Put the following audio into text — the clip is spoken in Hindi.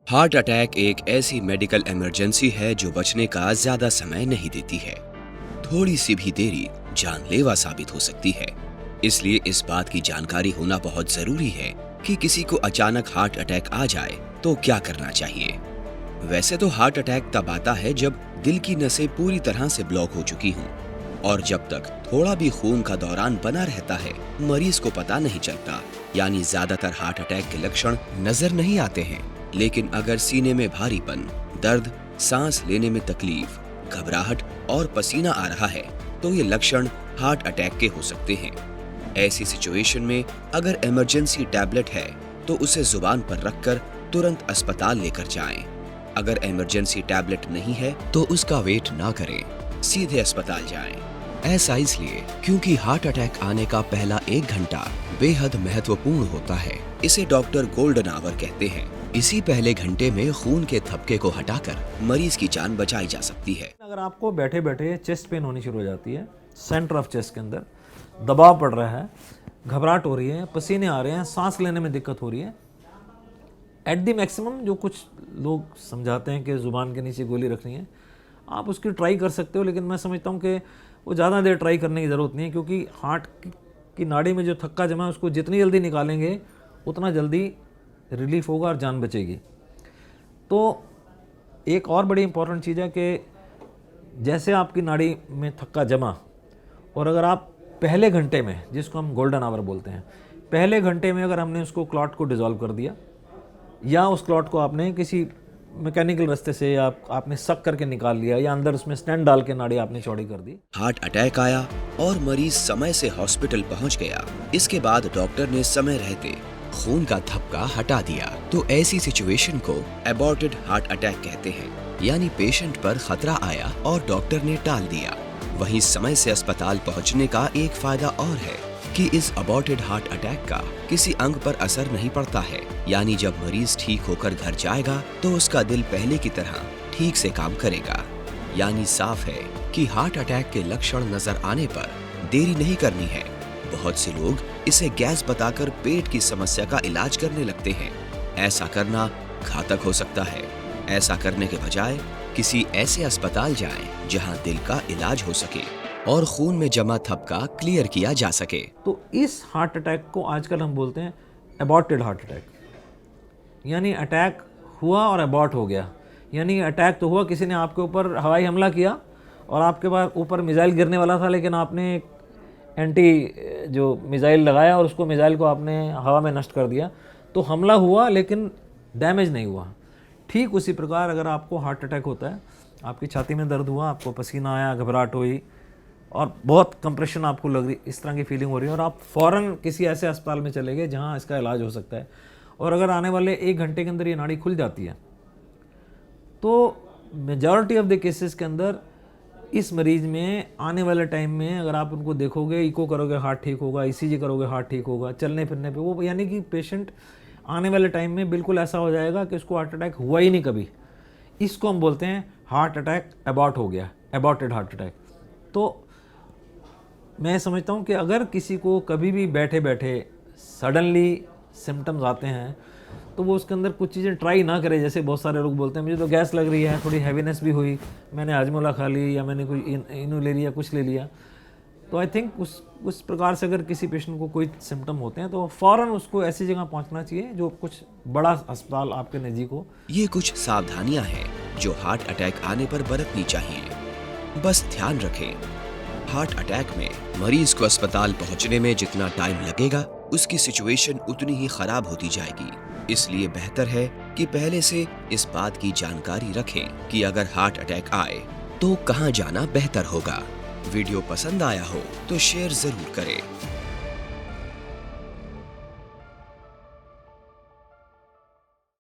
हार्ट अटैक एक ऐसी मेडिकल इमरजेंसी है जो बचने का ज्यादा समय नहीं देती है। थोड़ी सी भी देरी जानलेवा साबित हो सकती है। इसलिए इस बात की जानकारी होना बहुत जरूरी है कि किसी को अचानक हार्ट अटैक आ जाए तो क्या करना चाहिए। वैसे तो हार्ट अटैक तब आता है जब दिल की नसें पूरी तरह से ब्लॉक हो चुकी हों और जब तक थोड़ा भी खून का दौरान बना रहता है मरीज को पता नहीं चलता, यानी ज्यादातर हार्ट अटैक के लक्षण नजर नहीं आते हैं। लेकिन अगर सीने में भारीपन, दर्द, सांस लेने में तकलीफ, घबराहट और पसीना आ रहा है तो ये लक्षण हार्ट अटैक के हो सकते हैं। ऐसी सिचुएशन में अगर इमरजेंसी टैबलेट है तो उसे जुबान पर रखकर तुरंत अस्पताल लेकर जाएं। अगर इमरजेंसी टैबलेट नहीं है तो उसका वेट ना करें, सीधे अस्पताल जाएं। ऐसा इसलिए क्योंकि हार्ट अटैक आने का पहला 1 घंटा बेहद महत्वपूर्ण होता है। इसे डॉक्टर गोल्डन आवर कहते हैं। इसी पहले घंटे में खून के थपके को हटाकर मरीज की जान बचाई जा सकती है। अगर आपको बैठे बैठे चेस्ट पेन होनी शुरू हो जाती है, सेंटर ऑफ चेस्ट के अंदर दबाव पड़ रहा है, घबराहट हो रही है, पसीने आ रहे हैं, सांस लेने में दिक्कत हो रही है, एट दी मैक्सिमम जो कुछ लोग समझाते हैं कि जुबान के नीचे गोली रखनी है, आप उसकी ट्राई कर सकते हो। लेकिन मैं समझता हूँ कि वो ज़्यादा देर ट्राई करने की ज़रूरत नहीं है, क्योंकि हार्ट की नाड़ी में जो थक्का जमा है उसको जितनी जल्दी निकालेंगे उतना जल्दी रिलीफ होगा और जान बचेगी। तो एक और बड़ी इंपॉर्टेंट चीज़ है कि जैसे आपकी नाड़ी में थक्का जमा और अगर आप पहले घंटे में, जिसको हम गोल्डन आवर बोलते हैं, पहले घंटे में अगर हमने उसको क्लॉट को डिसॉल्व कर दिया या उस क्लॉट को आपने किसी मैकेनिकल रास्ते से या आपने सक करके निकाल लिया या अंदर उसमें स्टेंट डाल के नाड़ी आपने चौड़ी कर दी, हार्ट अटैक आया और मरीज समय से हॉस्पिटल पहुंच गया, इसके बाद डॉक्टर ने समय रहते खून का थपका हटा दिया, तो ऐसी सिचुएशन को एबॉर्टेड हार्ट अटैक कहते हैं। यानी पेशेंट पर खतरा आया और डॉक्टर ने टाल दिया। वहीं समय से अस्पताल पहुंचने का एक फायदा और है कि इस अबॉर्टेड हार्ट अटैक का किसी अंग पर असर नहीं पड़ता है। यानी जब मरीज ठीक होकर घर जाएगा तो उसका दिल पहले की तरह ठीक से काम करेगा। यानी साफ है कि हार्ट अटैक के लक्षण नजर आने पर देरी नहीं करनी है। बहुत से लोग इसे गैस बताकर पेट की समस्या का इलाज करने लगते हैं। ऐसा करना घातक हो सकता है। ऐसा करने के बजाय किसी ऐसे अस्पताल जाएं जहां दिल का इलाज हो सके और खून में जमा थपका क्लियर किया जा सके। तो इस हार्ट अटैक को आजकल हम बोलते हैं एबॉर्टेड हार्ट अटैक। यानी अटैक हुआ और एबॉर्ट हो गया। यानी अटैक तो हुआ, किसी ने आपके ऊपर हवाई हमला किया और आपके पास ऊपर मिसाइल गिरने वाला था, लेकिन आपने एंटी जो मिसाइल लगाया और उसको मिसाइल को आपने हवा में नष्ट कर दिया। तो हमला हुआ लेकिन डैमेज नहीं हुआ। ठीक उसी प्रकार अगर आपको हार्ट अटैक होता है, आपकी छाती में दर्द हुआ, आपको पसीना आया, घबराहट हुई और बहुत कंप्रेशन आपको लग रही, इस तरह की फीलिंग हो रही है और आप फ़ौरन किसी ऐसे अस्पताल में चले गए जहाँ इसका इलाज हो सकता है, और अगर आने वाले 1 घंटे के अंदर ये नाड़ी खुल जाती है, तो मेजॉरिटी ऑफ द केसेस के अंदर इस मरीज़ में आने वाले टाइम में अगर आप उनको देखोगे, इको करोगे हार्ट ठीक होगा, ईसीजी करोगे हार्ट ठीक होगा, चलने फिरने पे वो, यानी कि पेशेंट आने वाले टाइम में बिल्कुल ऐसा हो जाएगा कि उसको हार्ट अटैक हुआ ही नहीं कभी। इसको हम बोलते हैं हार्ट अटैक एबॉर्ट हो गया, एबॉर्टेड हार्ट अटैक। तो मैं समझता हूँ कि अगर किसी को कभी भी बैठे बैठे सडनली सिम्टम्स आते हैं तो वो उसके अंदर कुछ चीज़ें ट्राई ना करे। जैसे बहुत सारे लोग बोलते हैं मुझे तो गैस लग रही है, थोड़ी हैवीनेस भी हुई, मैंने हाजमोला खा ली या मैंने कोई इनो ले लिया, कुछ ले लिया। तो आई थिंक उस प्रकार से अगर किसी पेशेंट को कोई सिम्टम होते हैं तो फ़ौरन उसको ऐसी जगह पहुंचना चाहिए जो कुछ बड़ा अस्पताल आपके नज़दीक हो। ये कुछ सावधानियां हैं जो हार्ट अटैक आने पर बरतनी चाहिए। बस ध्यान रखें, हार्ट अटैक में मरीज को अस्पताल पहुंचने में जितना टाइम लगेगा उसकी सिचुएशन उतनी ही खराब होती जाएगी। इसलिए बेहतर है कि पहले से इस बात की जानकारी रखें कि अगर हार्ट अटैक आए तो कहां जाना बेहतर होगा। वीडियो पसंद आया हो तो शेयर जरूर करें।